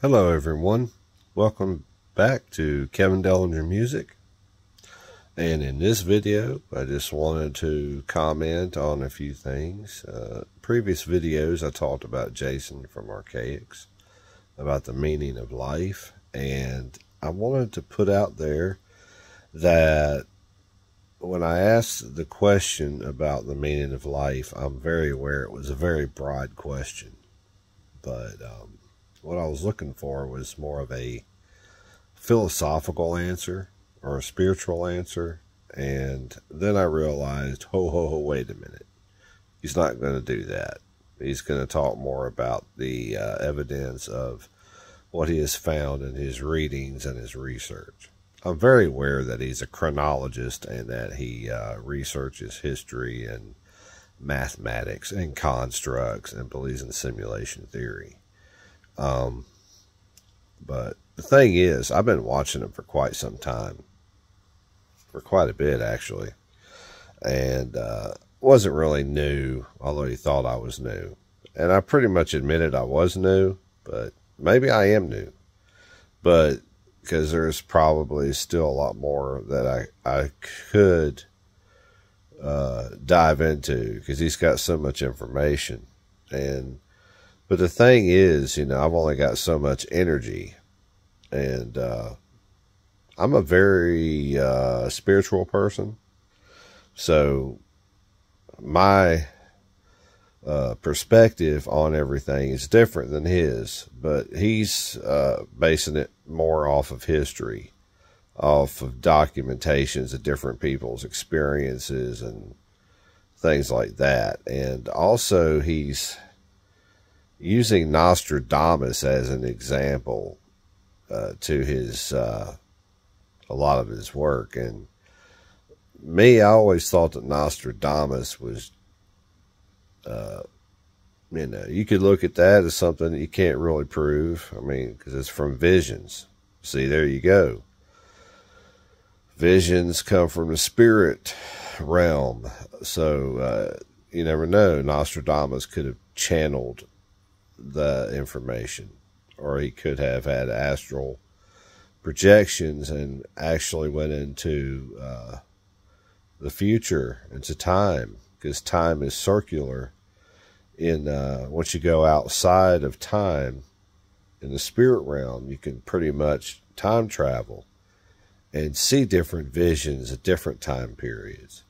Hello everyone, welcome back to Kevin Dellinger Music, and in this video I just wanted to comment on a few things. Previous videos I talked about Jason from ARCHAIX, about the meaning of life, and I wanted to put out there that when I asked the question about the meaning of life, I'm very aware it was a very broad question, but what I was looking for was more of a philosophical answer or a spiritual answer. And then I realized, wait a minute. He's not going to do that. He's going to talk more about the evidence of what he has found in his readings and his research. I'm very aware that he's a chronologist and that he researches history and mathematics and constructs and believes in simulation theory. But the thing is, I've been watching him for quite some time, for quite a bit actually, and wasn't really new, although he thought I was new. And I pretty much admitted I was new, but maybe I am new. But because there's probably still a lot more that I could dive into, because he's got so much information. But the thing is, you know, I've only got so much energy, and I'm a very spiritual person. So my perspective on everything is different than his, but he's basing it more off of history, off of documentations of different people's experiences and things like that. And also he's using Nostradamus as an example to his a lot of his work. And me, I always thought that Nostradamus was you know, you could look at that as something that you can't really prove. I mean, because it's from visions. See, there you go. Visions come from the spirit realm. So you never know. Nostradamus could have channeled the information, or he could have had astral projections and actually went into the future, into time, because time is circular. In once you go outside of time in the spirit realm, you can pretty much time travel and see different visions at different time periods.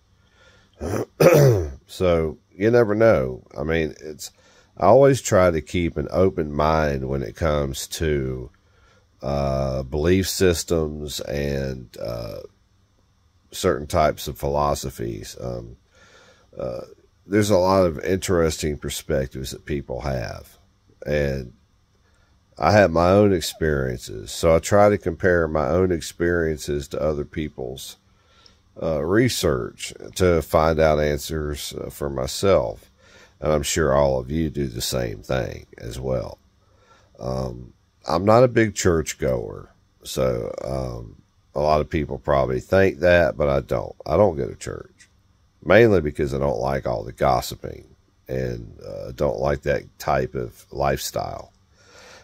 So you never know. I mean, I always try to keep an open mind when it comes to belief systems and certain types of philosophies. There's a lot of interesting perspectives that people have, and I have my own experiences, so I try to compare my own experiences to other people's research to find out answers for myself. And I'm sure all of you do the same thing as well. I'm not a big church goer, so a lot of people probably think that, but I don't. I don't go to church, mainly because I don't like all the gossiping and don't like that type of lifestyle.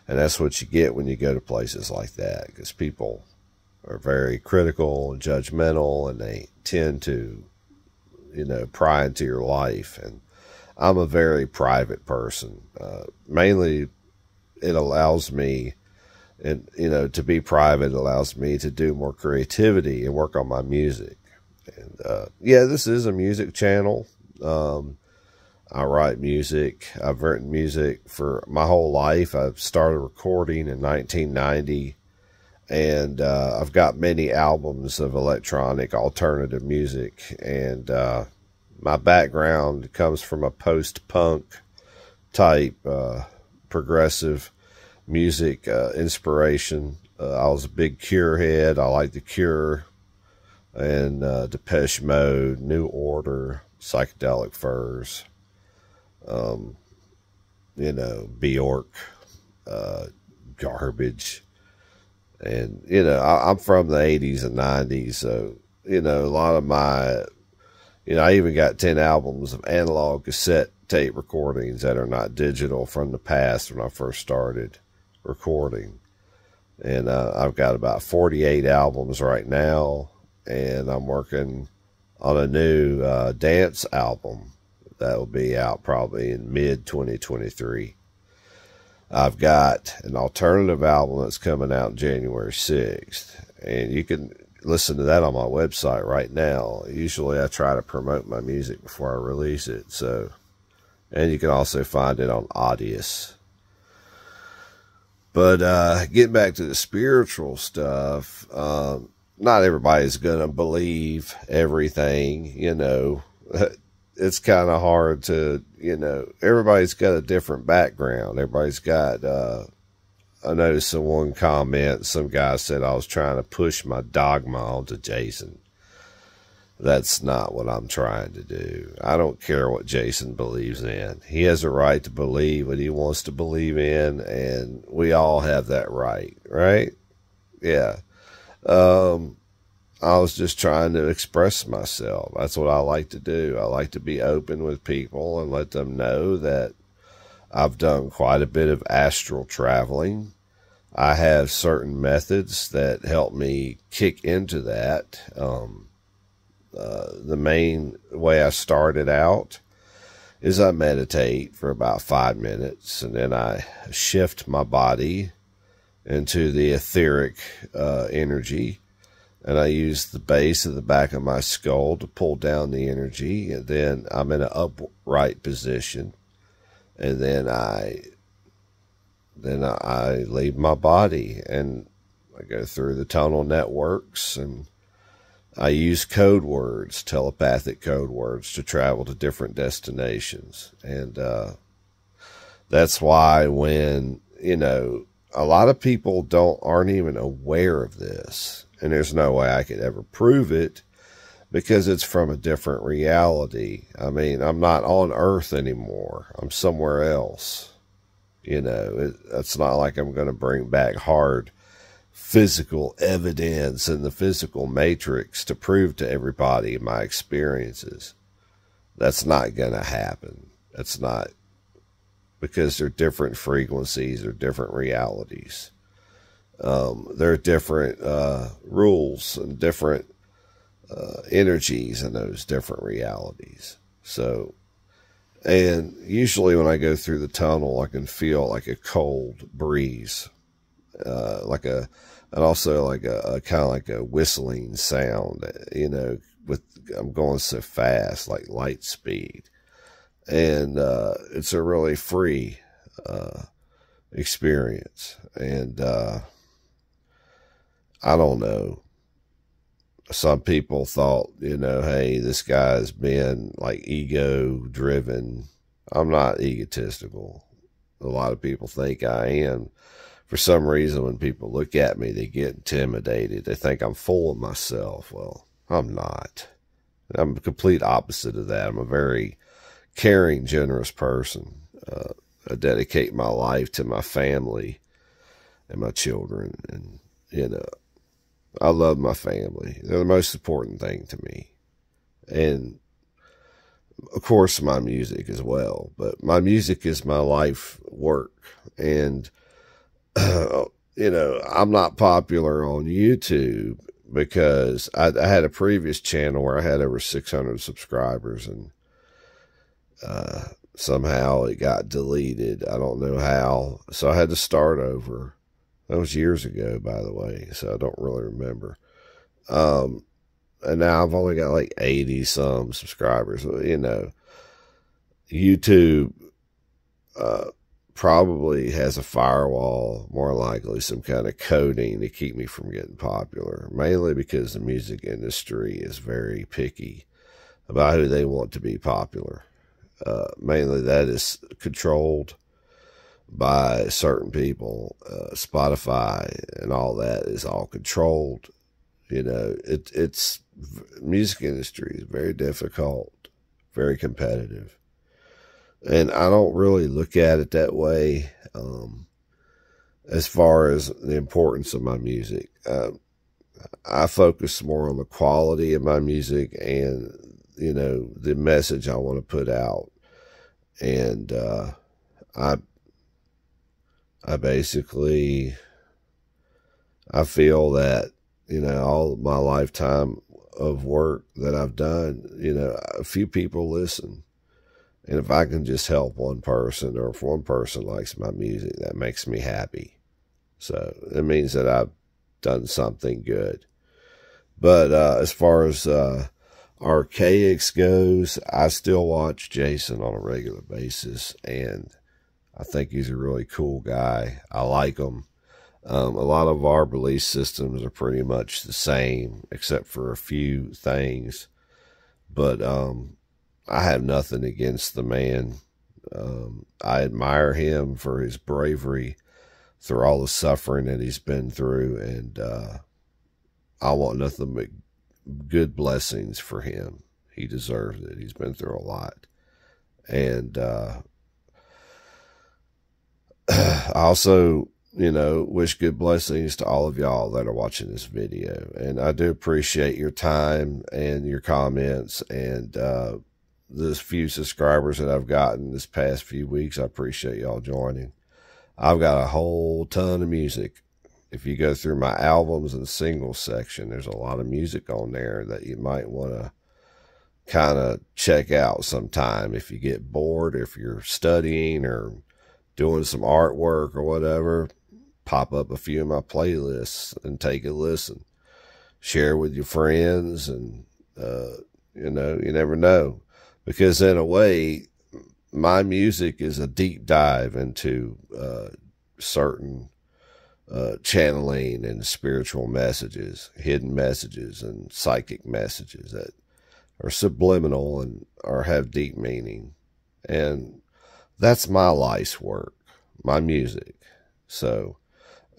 And that's what you get when you go to places like that, because people are very critical and judgmental, and they tend to, you know, pry into your life. And I'm a very private person. Mainly, it allows me, and you know, to be private allows me to do more creativity and work on my music. And yeah, this is a music channel. I write music. I've written music for my whole life. I've started recording in 1990, and I've got many albums of electronic alternative music. And my background comes from a post-punk type progressive music inspiration. I was a big Cure head. I like The Cure and Depeche Mode, New Order, Psychedelic Furs, you know, Bjork, Garbage. And, you know, I'm from the 80s and 90s, so, you know, a lot of my, you know, I even got 10 albums of analog cassette tape recordings that are not digital from the past when I first started. recording. And I've got about 48 albums right now, and I'm working on a new dance album that will be out probably in mid-2023. I've got an alternative album that's coming out January 6th, and you can listen to that on my website right now. Usually I try to promote my music before I release it, so, and you can also find it on Audius. But getting back to the spiritual stuff, not everybody's going to believe everything, you know. It's kind of hard to, you know, everybody's got a different background. Everybody's got, I noticed in one comment, some guy said I was trying to push my dogma onto Jason. That's not what I'm trying to do. I don't care what Jason believes in. He has a right to believe what he wants to believe in, and we all have that right, right? Yeah. I was just trying to express myself. That's what I like to do. I like to be open with people and let them know that I've done quite a bit of astral traveling. I have certain methods that help me kick into that. The main way I started out is I meditate for about 5 minutes, and then I shift my body into the etheric energy, and I use the base of the back of my skull to pull down the energy, and then I'm in an upright position, and then I leave my body, and I go through the tonal networks, and I use code words, telepathic code words, to travel to different destinations. And that's why when, you know, a lot of people aren't even aware of this, and there's no way I could ever prove it because it's from a different reality. I mean, I'm not on Earth anymore. I'm somewhere else. You know, it's not like I'm going to bring back hard physical evidence in the physical matrix to prove to everybody my experiences. That's not going to happen. That's not, because they're different frequencies or different realities. There are different rules and different energies in those different realities. So, and usually when I go through the tunnel, I can feel like a cold breeze, and also like a kind of like a whistling sound, you know, I'm going so fast, like light speed. And it's a really free experience. And I don't know. Some people thought, you know, hey, this guy's been like ego driven. I'm not egotistical. A lot of people think I am. For some reason, when people look at me, they get intimidated. They think I'm full of myself. Well, I'm not. I'm the complete opposite of that. I'm a very caring, generous person. I dedicate my life to my family and my children. And, you know, I love my family. They're the most important thing to me. And, of course, my music as well. But my music is my life work. And, you know, I'm not popular on YouTube because I had a previous channel where I had over 600 subscribers, and somehow it got deleted. I don't know how. So I had to start over. That was years ago, by the way, so I don't really remember. And now I've only got like 80 some subscribers. You know, YouTube probably has a firewall, more likely some kind of coding to keep me from getting popular, mainly because the music industry is very picky about who they want to be popular. Mainly that is controlled by certain people. Spotify and all that is all controlled. You know, it's music industry is very difficult, very competitive. And I don't really look at it that way as far as the importance of my music. I focus more on the quality of my music and, you know, the message I want to put out. And I I basically, I feel that, you know, all my lifetime of work that I've done, you know, a few people listen. And if I can just help one person, or if one person likes my music, that makes me happy. So it means that I've done something good. But as far as ARCHAIX goes, I still watch Jason on a regular basis, and I think he's a really cool guy. I like him. A lot of our belief systems are pretty much the same, except for a few things. But I have nothing against the man. I admire him for his bravery through all the suffering that he's been through, and I want nothing but good blessings for him. He deserves it. He's been through a lot. And I also, you know, wish good blessings to all of y'all that are watching this video. And I do appreciate your time and your comments, and the few subscribers that I've gotten this past few weeks. I appreciate y'all joining. I've got a whole ton of music. If you go through my albums and singles section, there's a lot of music on there that you might want to kind of check out sometime if you get bored, if you're studying or doing some artwork or whatever. Pop up a few of my playlists and take a listen. Share with your friends, and you know, you never know, because in a way, my music is a deep dive into certain channeling and spiritual messages, hidden messages, and psychic messages that are subliminal and or have deep meaning. And that's my life's work, my music. So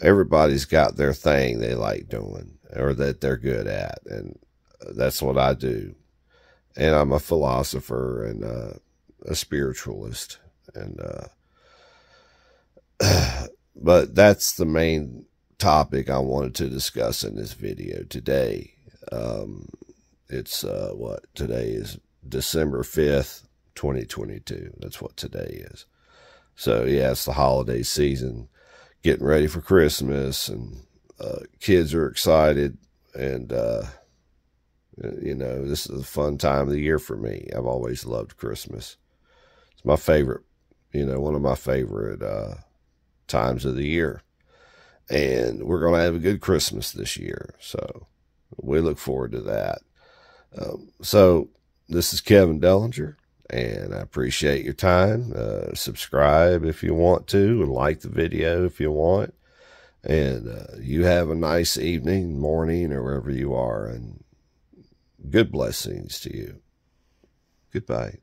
everybody's got their thing they like doing or that they're good at, and that's what I do. And I'm a philosopher and a spiritualist, and but that's the main topic I wanted to discuss in this video today. It's what today is, December 5th, 2022. That's what today is. So yeah, it's the holiday season, getting ready for Christmas, and kids are excited, and you know, this is a fun time of the year for me. I've always loved Christmas. It's my favorite, you know, one of my favorite times of the year. And we're going to have a good Christmas this year. So we look forward to that. So this is Kevin Dellinger, and I appreciate your time. Subscribe if you want to, and like the video if you want. And you have a nice evening, morning, or wherever you are, and good blessings to you. Goodbye.